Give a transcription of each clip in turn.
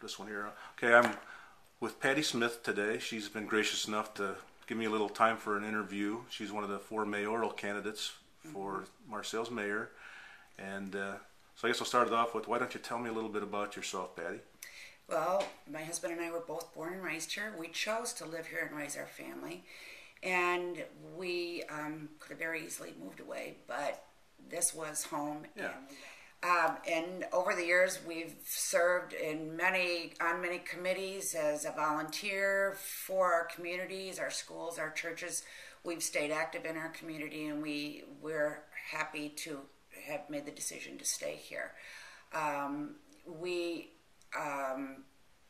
this one here. Okay, I'm with Patti Smith today. She's been gracious enough to give me a little time for an interview. She's one of the 4 mayoral candidates for Marseilles mayor. And so I guess I'll start it off with, why don't you tell me a little bit about yourself, Patti? Well, my husband and I were both born and raised here. We chose to live here and raise our family. And we could have very easily moved away, but this was home. Yeah. And over the years, we've served on many committees as a volunteer for our communities, our schools, our churches. We've stayed active in our community, and we're happy to have made the decision to stay here.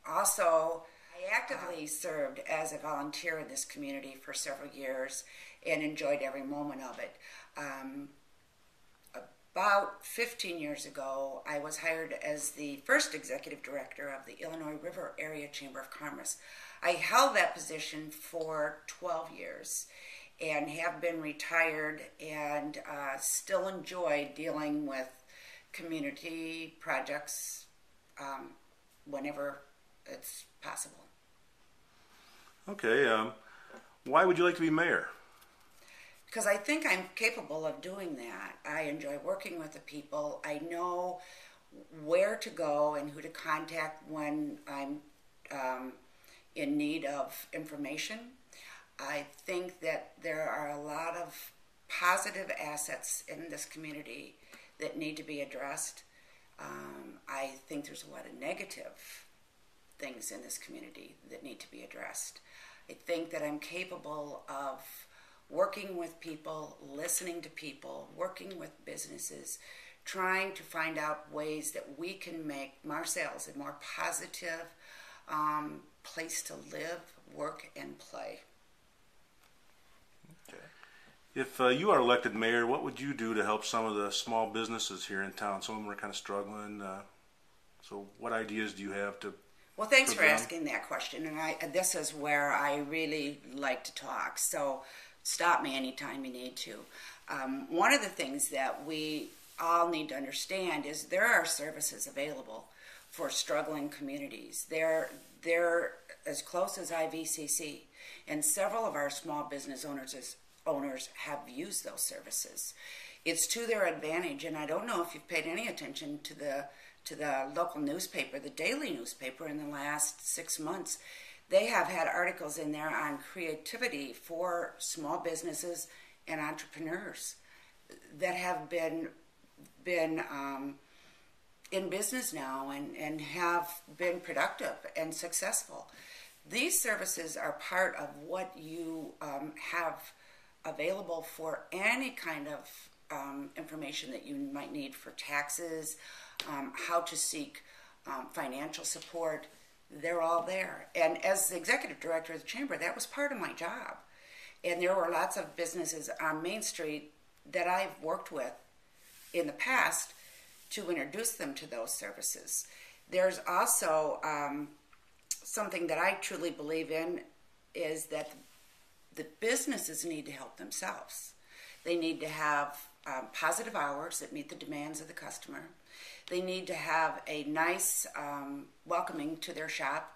Also, I actively served as a volunteer in this community for several years and enjoyed every moment of it. About 15 years ago, I was hired as the first executive director of the Illinois River Area Chamber of Commerce. I held that position for 12 years and have been retired and still enjoy dealing with community projects whenever it's possible. Okay, why would you like to be mayor? Because I think I'm capable of doing that. I enjoy working with the people. I know where to go and who to contact when I'm in need of information. I think that there are a lot of positive assets in this community that need to be addressed. I think there's a lot of negative things in this community that need to be addressed. I think that I'm capable of working with people, listening to people, working with businesses, trying to find out ways that we can make Marseilles a more positive place to live, work, and play. Okay. If you are elected mayor, what would you do to help some of the small businesses here in town? Some of them are kind of struggling. So what ideas do you have to... Well, thanks for asking that question. And this is where I really like to talk. So stop me anytime you need to. One of the things that we all need to understand is there are services available for struggling communities. They're as close as IVCC, and several of our small business owners have used those services. It's to their advantage, and I don't know if you've paid any attention to the local newspaper, the daily newspaper, in the last 6 months. They have had articles in there on creativity for small businesses and entrepreneurs that have been in business now and have been productive and successful. These services are part of what you have available for any kind of information that you might need for taxes, how to seek financial support. They're all there. And as the executive director of the chamber, that was part of my job. And there were lots of businesses on Main Street that I've worked with in the past to introduce them to those services. There's also something that I truly believe in, is that the businesses need to help themselves. They need to have positive hours that meet the demands of the customer. They need to have a nice welcoming to their shop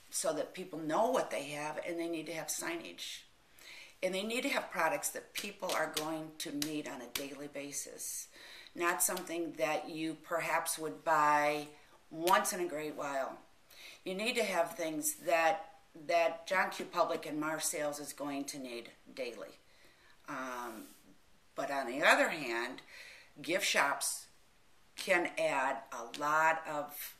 so that people know what they have, and they need to have signage. And they need to have products that people are going to need on a daily basis, not something that you perhaps would buy once in a great while. You need to have things that John Q. Public and Marseilles is going to need daily. But on the other hand, gift shops can add a lot of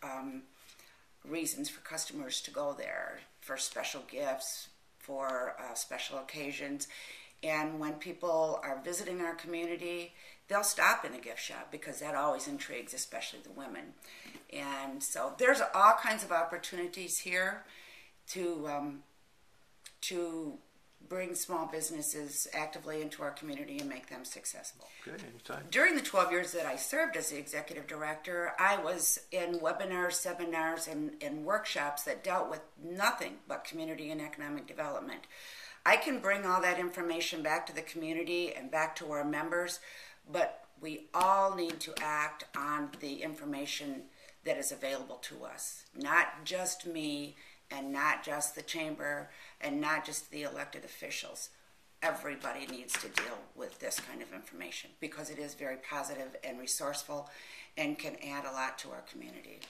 reasons for customers to go there, for special gifts, for special occasions. And when people are visiting our community, they'll stop in a gift shop because that always intrigues, especially the women. And so there's all kinds of opportunities here to bring small businesses actively into our community and make them successful. Okay, anytime. During the 12 years that I served as the executive director, I was in webinars, seminars, and workshops that dealt with nothing but community and economic development. I can bring all that information back to the community and back to our members, but we all need to act on the information that is available to us. Not just me and not just the chamber and not just the elected officials. Everybody needs to deal with this kind of information because it is very positive and resourceful and can add a lot to our community.